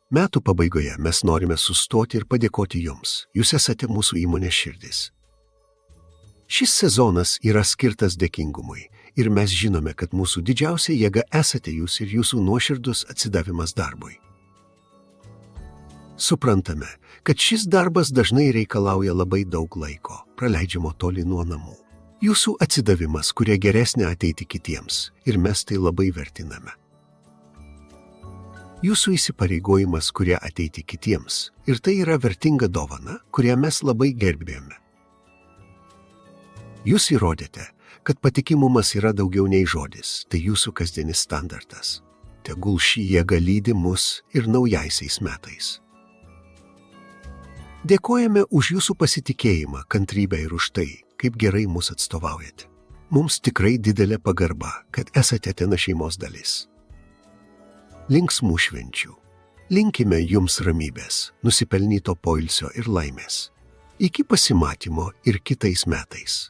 Metų pabaigoje mes norime sustoti ir padėkoti Jums. Jūs esate mūsų įmonės širdis. Šis sezonas yra skirtas dėkingumui ir mes žinome, kad mūsų didžiausia jėga esate Jūs ir Jūsų nuoširdus atsidavimas darbui. Suprantame, kad šis darbas dažnai reikalauja labai daug laiko, praleidžiamo toli nuo namų. Jūsų atsidavimas kuria geresnę ateitį kitiems ir mes tai labai vertiname. Jūsų įsipareigojimas kuria ateitį kitiems ir tai yra vertinga dovana, kurią mes labai gerbėjome. Jūs įrodėte, kad patikimumas yra daugiau nei žodis, tai Jūsų kasdienis standartas. Tegul ši jėga lydi mus ir naujaisiais metais. Dėkojame už Jūsų pasitikėjimą, kantrybę ir už tai, kaip gerai mus atstovaujate. Mums tikrai didelė pagarba, kad esate Atena šeimos dalis. Linksmų švenčių. Linkime Jums ramybės, nusipelnyto poilsio ir laimės. Iki pasimatymo ir kitais metais.